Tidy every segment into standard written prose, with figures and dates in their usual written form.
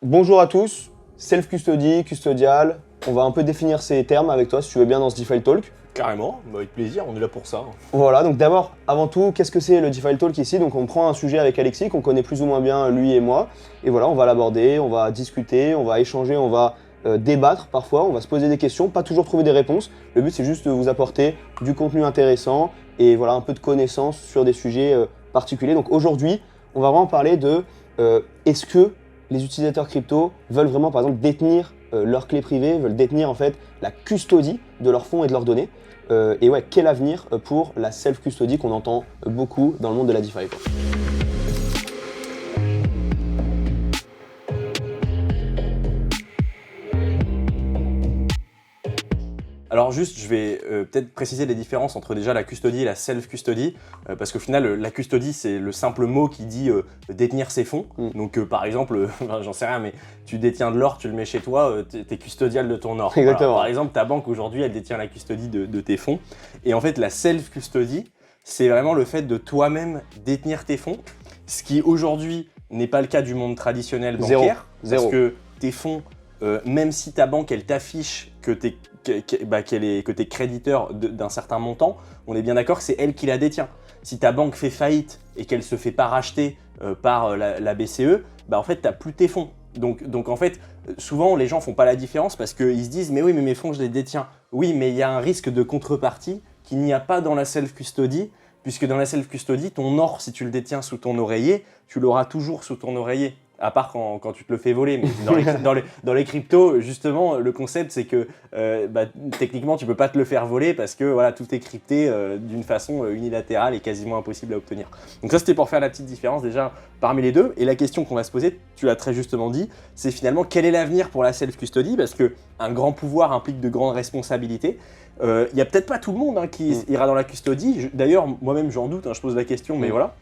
Bonjour à tous, self-custody, custodial, on va un peu définir ces termes avec toi si tu veux bien dans ce DeFi Talk. Carrément, avec plaisir, on est là pour ça. Voilà, donc d'abord, avant tout, qu'est-ce que c'est le DeFi Talk ici? Donc on prend un sujet avec Alexis qu'on connaît plus ou moins bien lui et moi, et voilà, on va l'aborder, on va discuter, on va échanger, on va débattre parfois, on va se poser des questions, pas toujours trouver des réponses. Le but c'est juste de vous apporter du contenu intéressant et voilà un peu de connaissances sur des sujets particuliers. Donc aujourd'hui, on va vraiment parler de est-ce que les utilisateurs crypto veulent vraiment par exemple détenir leurs clés privées, veulent détenir en fait la custody de leurs fonds et de leurs données. Et ouais, quel avenir pour la self-custody qu'on entend beaucoup dans le monde de la DeFi, quoi. Alors juste, je vais peut-être préciser les différences entre déjà la custody et la self-custody, parce qu'au final, la custody, c'est le simple mot qui dit détenir ses fonds. Donc par exemple, j'en sais rien, mais tu détiens de l'or, tu le mets chez toi, t'es custodial de ton or. Exactement. Voilà. Par exemple, ta banque aujourd'hui, elle détient la custody de tes fonds. Et en fait, la self-custody, c'est vraiment le fait de toi-même détenir tes fonds, ce qui aujourd'hui n'est pas le cas du monde traditionnel bancaire. Zéro. Parce que tes fonds, même si ta banque, elle t'affiche que t'es créditeur d'un certain montant, on est bien d'accord que c'est elle qui la détient. Si ta banque fait faillite et qu'elle ne se fait pas racheter par la BCE, en fait, tu n'as plus tes fonds. Donc en fait, souvent, les gens ne font pas la différence parce qu'ils se disent « mais oui, mais mes fonds, je les détiens ». Oui, mais il y a un risque de contrepartie qu'il n'y a pas dans la self-custody, puisque dans la self-custody, ton or, si tu le détiens sous ton oreiller, tu l'auras toujours sous ton oreiller. À part quand tu te le fais voler, mais dans les cryptos, justement, le concept c'est que techniquement tu peux pas te le faire voler parce que voilà, tout est crypté d'une façon unilatérale et quasiment impossible à obtenir. Donc ça c'était pour faire la petite différence déjà parmi les deux. Et la question qu'on va se poser, tu l'as très justement dit, c'est finalement quel est l'avenir pour la self-custody, parce que un grand pouvoir implique de grandes responsabilités. Il y a peut-être pas tout le monde qui ira dans la custody. D'ailleurs, moi-même j'en doute, je pose la question, mais voilà.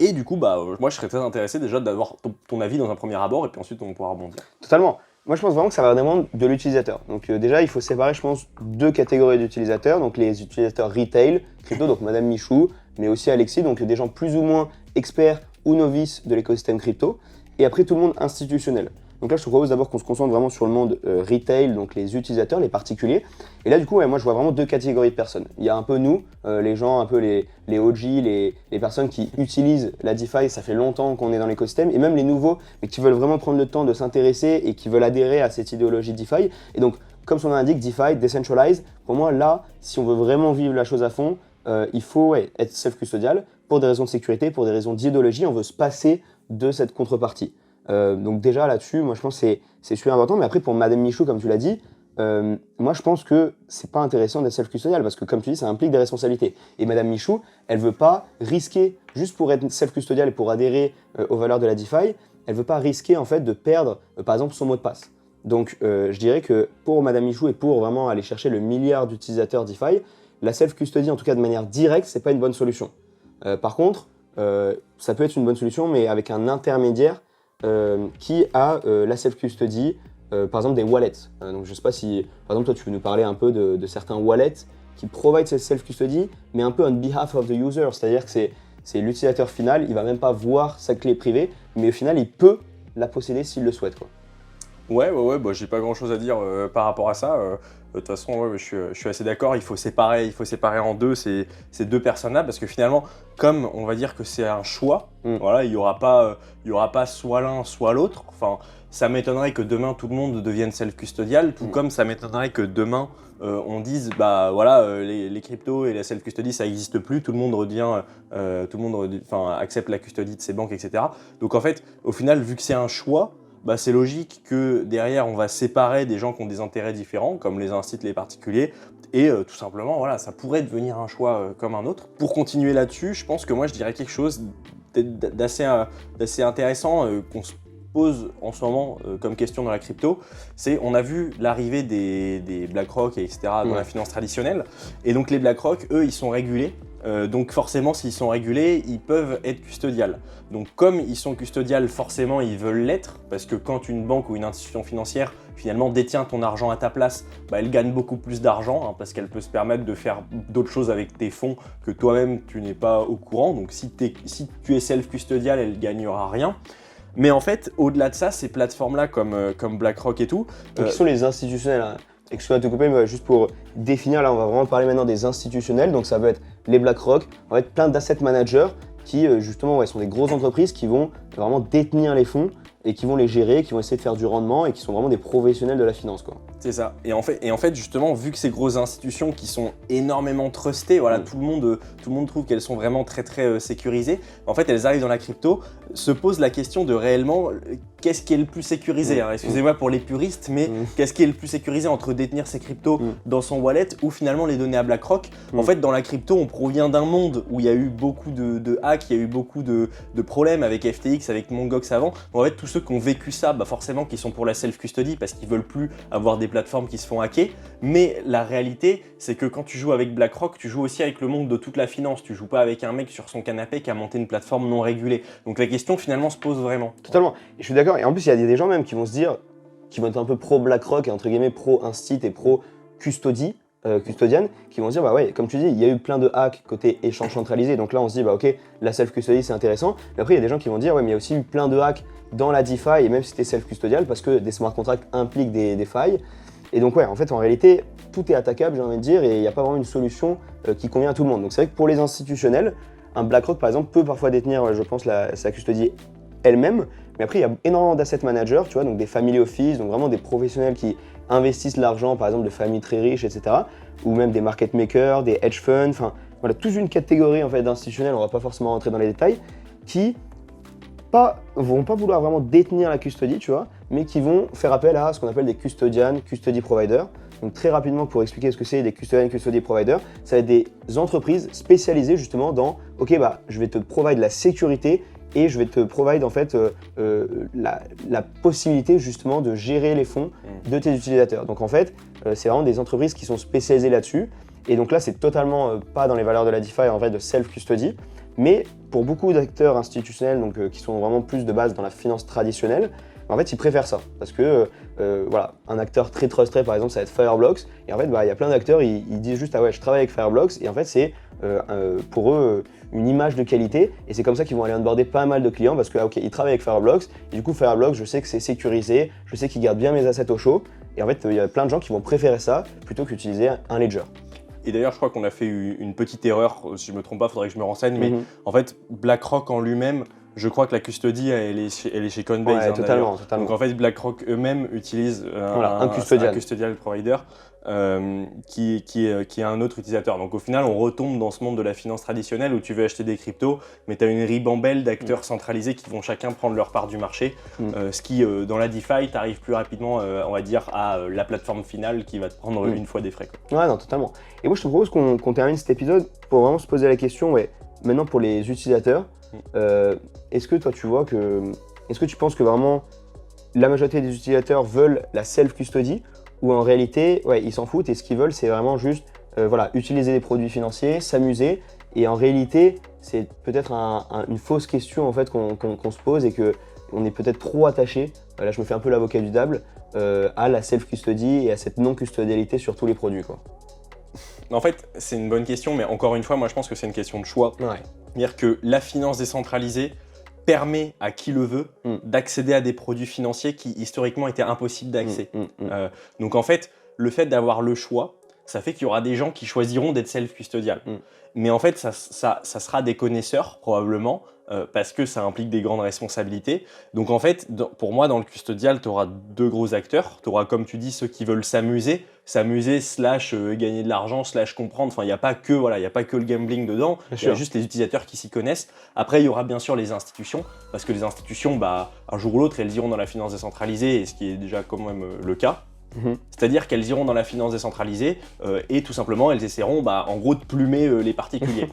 Et du coup, moi je serais très intéressé déjà d'avoir ton avis dans un premier abord et puis ensuite on pourra rebondir. Totalement. Moi, je pense vraiment que ça va dépendre de l'utilisateur. Donc déjà, il faut séparer, je pense, deux catégories d'utilisateurs. Donc les utilisateurs retail, crypto, donc Madame Michou, mais aussi Alexis, donc des gens plus ou moins experts ou novices de l'écosystème crypto. Et après, tout le monde institutionnel. Donc là, je te propose d'abord qu'on se concentre vraiment sur le monde retail, donc les utilisateurs, les particuliers. Et là, du coup, moi, je vois vraiment deux catégories de personnes. Il y a un peu nous, les gens, un peu les OG, les personnes qui utilisent la DeFi, ça fait longtemps qu'on est dans l'écosystème, et même les nouveaux, mais qui veulent vraiment prendre le temps de s'intéresser et qui veulent adhérer à cette idéologie DeFi. Et donc, comme son nom l'indique, DeFi, Decentralized, pour moi, là, si on veut vraiment vivre la chose à fond, il faut être self-custodial pour des raisons de sécurité, pour des raisons d'idéologie, on veut se passer de cette contrepartie. Donc déjà là-dessus, moi je pense que c'est super important. Mais après pour Madame Michou, comme tu l'as dit, moi je pense que c'est pas intéressant d'être self-custodial parce que comme tu dis, ça implique des responsabilités. Et Madame Michou, elle veut pas risquer, juste pour être self-custodial et pour adhérer aux valeurs de la DeFi, elle veut pas risquer en fait de perdre par exemple son mot de passe. Donc je dirais que pour Madame Michou et pour vraiment aller chercher le milliard d'utilisateurs DeFi, la self-custody en tout cas de manière directe, c'est pas une bonne solution. Par contre, ça peut être une bonne solution mais avec un intermédiaire qui a la self-custody, par exemple des wallets. Donc je ne sais pas si, par exemple, toi tu peux nous parler un peu de certains wallets qui provident cette self-custody, mais un peu on behalf of the user, c'est-à-dire que c'est l'utilisateur final, il ne va même pas voir sa clé privée, mais au final il peut la posséder s'il le souhaite, quoi. Ouais, j'ai pas grand chose à dire par rapport à ça. De toute façon, je suis assez d'accord, il faut séparer en deux ces deux personnes-là, parce que finalement, comme on va dire que c'est un choix, voilà, il y aura pas soit l'un, soit l'autre. Enfin, ça m'étonnerait que demain tout le monde devienne self-custodial, tout comme ça m'étonnerait que demain on dise les cryptos et la self-custody ça n'existe plus, tout le monde accepte la custody de ses banques, etc. Donc en fait, au final, vu que c'est un choix, c'est logique que derrière on va séparer des gens qui ont des intérêts différents, comme les instituts, les particuliers, et tout simplement, voilà, ça pourrait devenir un choix comme un autre. Pour continuer là-dessus, je pense que moi je dirais quelque chose d'assez intéressant qu'on se pose en ce moment comme question dans la crypto, c'est on a vu l'arrivée des BlackRock, etc. dans la finance traditionnelle, et donc les BlackRock, eux, ils sont régulés. Donc forcément, s'ils sont régulés, ils peuvent être custodiales. Donc comme ils sont custodiales, forcément, ils veulent l'être, parce que quand une banque ou une institution financière finalement détient ton argent à ta place, elle gagne beaucoup plus d'argent, parce qu'elle peut se permettre de faire d'autres choses avec tes fonds que toi-même tu n'es pas au courant. Donc si tu es self-custodial, elle ne gagnera rien. Mais en fait, au-delà de ça, ces plateformes-là comme BlackRock et tout, Donc, qui sont les institutionnels hein. Excuse-moi de te couper, mais juste pour définir, là on va vraiment parler maintenant des institutionnels, donc ça va être les BlackRock, on va être plein d'asset managers qui justement sont des grosses entreprises qui vont vraiment détenir les fonds et qui vont les gérer, qui vont essayer de faire du rendement et qui sont vraiment des professionnels de la finance quoi. C'est ça. Et en fait, justement, vu que ces grosses institutions qui sont énormément trustées, voilà, tout le monde trouve qu'elles sont vraiment très très sécurisées. En fait, elles arrivent dans la crypto, se posent la question de réellement qu'est-ce qui est le plus sécurisé. Hein. Excusez-moi pour les puristes, mais qu'est-ce qui est le plus sécurisé entre détenir ces cryptos dans son wallet ou finalement les donner à BlackRock. En fait, dans la crypto, on provient d'un monde où il y a eu beaucoup de hacks, il y a eu beaucoup de problèmes avec FTX, avec Mt. Gox avant. En fait, tous ceux qui ont vécu ça, forcément, qui sont pour la self-custody parce qu'ils veulent plus avoir des plateformes qui se font hacker, mais la réalité c'est que quand tu joues avec BlackRock, tu joues aussi avec le monde de toute la finance, tu joues pas avec un mec sur son canapé qui a monté une plateforme non régulée. Donc la question finalement se pose vraiment. Totalement, et je suis d'accord, et en plus il y a des gens même qui vont se dire, qui vont être un peu pro BlackRock et entre guillemets pro Instit et pro custodian, qui vont se dire bah ouais, comme tu dis, il y a eu plein de hacks côté échange centralisé, donc là on se dit bah ok, la self-custody c'est intéressant, mais après il y a des gens qui vont dire ouais mais il y a aussi eu plein de hacks dans la DeFi et même si c'était self-custodial parce que des smart contracts impliquent des failles. Et donc ouais, en fait en réalité tout est attaquable j'ai envie de dire et il n'y a pas vraiment une solution qui convient à tout le monde. Donc c'est vrai que pour les institutionnels, un BlackRock par exemple peut parfois détenir je pense sa custodie elle-même, mais après il y a énormément d'asset managers, tu vois, donc des family office, donc vraiment des professionnels qui investissent l'argent par exemple de familles très riches, etc. Ou même des market makers, des hedge funds, enfin voilà, toute une catégorie en fait d'institutionnels, on va pas forcément rentrer dans les détails, qui vont pas vouloir vraiment détenir la custody, tu vois, mais qui vont faire appel à ce qu'on appelle des custodian, custody providers. Donc très rapidement pour expliquer ce que c'est des custodian, custody providers, ça va être des entreprises spécialisées justement dans ok bah je vais te provide la sécurité et je vais te provide en fait la possibilité justement de gérer les fonds de tes utilisateurs. Donc en fait c'est vraiment des entreprises qui sont spécialisées là-dessus et donc là c'est totalement pas dans les valeurs de la DeFi en fait de self-custody. Mais pour beaucoup d'acteurs institutionnels donc, qui sont vraiment plus de base dans la finance traditionnelle, en fait ils préfèrent ça. Parce que voilà, un acteur très trusté par exemple ça va être Fireblocks. Et en fait il y a plein d'acteurs, ils disent juste ah ouais je travaille avec Fireblocks et en fait c'est pour eux une image de qualité et c'est comme ça qu'ils vont aller onboarder pas mal de clients parce que ok ils travaillent avec Fireblocks et du coup Fireblocks je sais que c'est sécurisé, je sais qu'ils gardent bien mes assets au chaud et en fait il y a plein de gens qui vont préférer ça plutôt qu'utiliser un ledger. Et d'ailleurs, je crois qu'on a fait une petite erreur, si je ne me trompe pas, il faudrait que je me renseigne, mais en fait, BlackRock en lui-même, je crois que la custody, elle est chez Coinbase. Ouais, totalement. Donc en fait, BlackRock eux-mêmes utilisent un custodial provider qui est un autre utilisateur. Donc au final, on retombe dans ce monde de la finance traditionnelle où tu veux acheter des cryptos, mais tu as une ribambelle d'acteurs centralisés qui vont chacun prendre leur part du marché. Ce qui, dans la DeFi, tu arrives plus rapidement, on va dire, à la plateforme finale qui va te prendre une fois des frais. Quoi. Ouais, non, totalement. Et moi, je te propose qu'on termine cet épisode pour vraiment se poser la question, ouais, maintenant pour les utilisateurs, est-ce que toi tu vois que, est-ce que tu penses que vraiment la majorité des utilisateurs veulent la self-custody ou en réalité ouais, ils s'en foutent et ce qu'ils veulent c'est vraiment juste voilà, utiliser des produits financiers, s'amuser et en réalité c'est peut-être une fausse question en fait qu'on se pose et qu'on est peut-être trop attaché, là je me fais un peu l'avocat du diable, à la self-custody et à cette non-custodialité sur tous les produits quoi. En fait, c'est une bonne question, mais encore une fois, moi je pense que c'est une question de choix. Ouais. C'est-à-dire que la finance décentralisée permet à qui le veut d'accéder à des produits financiers qui historiquement étaient impossibles d'accès. Donc en fait, le fait d'avoir le choix, ça fait qu'il y aura des gens qui choisiront d'être self-custodial. Mais en fait, ça sera des connaisseurs probablement, parce que ça implique des grandes responsabilités. Donc en fait, pour moi, dans le custodial, tu auras deux gros acteurs. Tu auras, comme tu dis, ceux qui veulent s'amuser slash gagner de l'argent, slash comprendre. Enfin, il n'y a pas que le gambling dedans, il y a juste les utilisateurs qui s'y connaissent. Après, il y aura bien sûr les institutions, parce que les institutions, un jour ou l'autre, elles iront dans la finance décentralisée, et ce qui est déjà quand même le cas. C'est-à-dire qu'elles iront dans la finance décentralisée et tout simplement elles essaieront en gros de plumer les particuliers.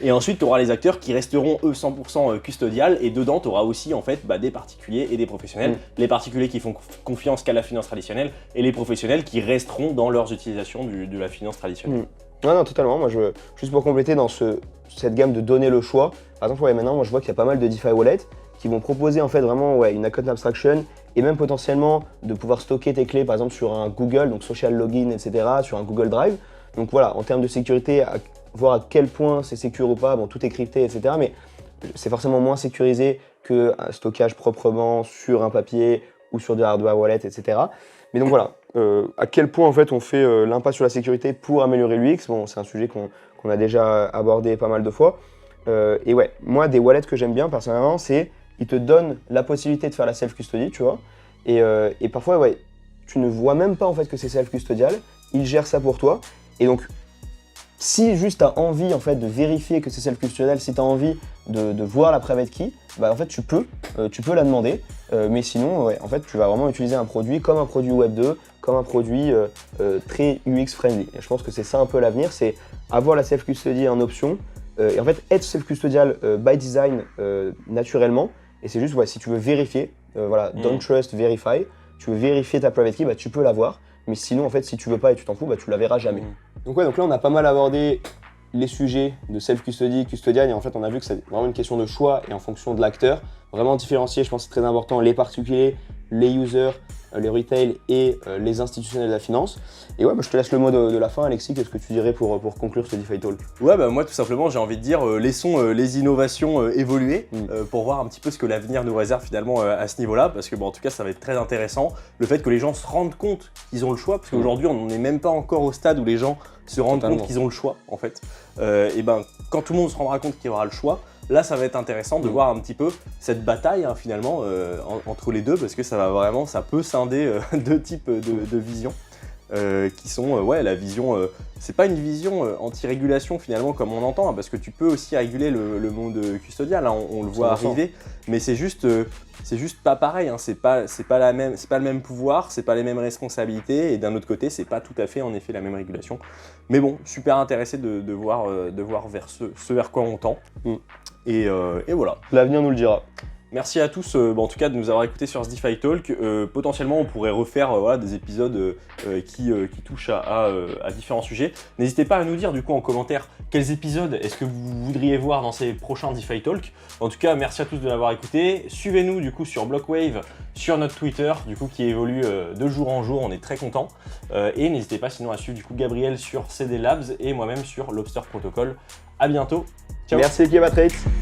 Et ensuite tu auras les acteurs qui resteront eux 100% custodial et dedans tu auras aussi en fait des particuliers et des professionnels. Les particuliers qui font confiance qu'à la finance traditionnelle et les professionnels qui resteront dans leurs utilisations de la finance traditionnelle. Non, totalement. Moi, juste pour compléter dans cette gamme de donner le choix, par exemple, maintenant, moi je vois qu'il y a pas mal de DeFi wallets qui vont proposer en fait vraiment une account abstraction et même potentiellement de pouvoir stocker tes clés par exemple sur un Google, donc social login, etc., sur un Google Drive. Donc voilà, en termes de sécurité, voir à quel point c'est sécure ou pas, bon tout est crypté, etc. Mais c'est forcément moins sécurisé qu'un stockage proprement sur un papier ou sur du hardware wallet, etc. Mais donc voilà, à quel point en fait on fait l'impasse sur la sécurité pour améliorer l'UX. Bon, c'est un sujet qu'on a déjà abordé pas mal de fois. Et ouais, moi des wallets que j'aime bien personnellement, c'est ils te donnent la possibilité de faire la self-custody, tu vois. Et parfois, ouais, tu ne vois même pas en fait que c'est self-custodial, ils gèrent ça pour toi. Et donc, si juste tu as envie en fait de vérifier que c'est self-custodial, si tu as envie de voir la private key, bah en fait tu peux la demander. Mais sinon, ouais, en fait, tu vas vraiment utiliser un produit comme un produit Web 2, comme un produit très UX friendly. Et je pense que c'est ça un peu l'avenir, c'est avoir la self-custody en option et en fait être self-custodial by design naturellement. Et c'est juste, ouais, si tu veux vérifier, voilà, don't trust, verify, tu veux vérifier ta private key, bah tu peux l'avoir. Mais sinon, en fait, si tu veux pas et tu t'en fous, bah tu la verras jamais. Donc ouais, donc là, on a pas mal abordé les sujets de self-custody, custodial, et en fait, on a vu que c'est vraiment une question de choix et en fonction de l'acteur. Vraiment différencier, je pense que c'est très important, les particuliers, les users, les retail et les institutionnels de la finance. Et ouais, bah, je te laisse le mot de la fin, Alexis. Qu'est-ce que tu dirais pour conclure ce DeFi Talk? Ouais, bah moi tout simplement j'ai envie de dire laissons les innovations évoluer pour voir un petit peu ce que l'avenir nous réserve finalement à ce niveau-là, parce que bon, en tout cas ça va être très intéressant. Le fait que les gens se rendent compte qu'ils ont le choix, parce qu'aujourd'hui on n'est même pas encore au stade où les gens se rendent compte qu'ils ont le choix en fait. Et ben quand tout le monde se rendra compte qu'il y aura le choix, là ça va être intéressant de voir un petit peu cette bataille hein, finalement entre les deux, parce que ça peut scinder deux types de visions. Qui sont ouais, la vision, c'est pas une vision anti-régulation finalement comme on entend, hein, parce que tu peux aussi réguler le monde custodial, hein, on le voit arriver, mais c'est juste pas pareil, hein, c'est pas le même pouvoir, c'est pas les mêmes responsabilités, et d'un autre côté c'est pas tout à fait en effet la même régulation. Mais bon, super intéressé de voir vers ce vers quoi on tend. Et voilà. L'avenir nous le dira. Merci à tous en tout cas de nous avoir écoutés sur ce DeFi Talk. Potentiellement on pourrait refaire voilà, des épisodes qui touchent à différents sujets. N'hésitez pas à nous dire du coup en commentaire quels épisodes est-ce que vous voudriez voir dans ces prochains DeFi Talk. En tout cas merci à tous de l'avoir écouté. Suivez-nous du coup sur Blockwave, sur notre Twitter du coup qui évolue de jour en jour, on est très contents. Et n'hésitez pas sinon à suivre du coup Gabriel sur CD Labs et moi-même sur Lobster Protocol. À bientôt. Ciao. Merci l'équipe, à très vite.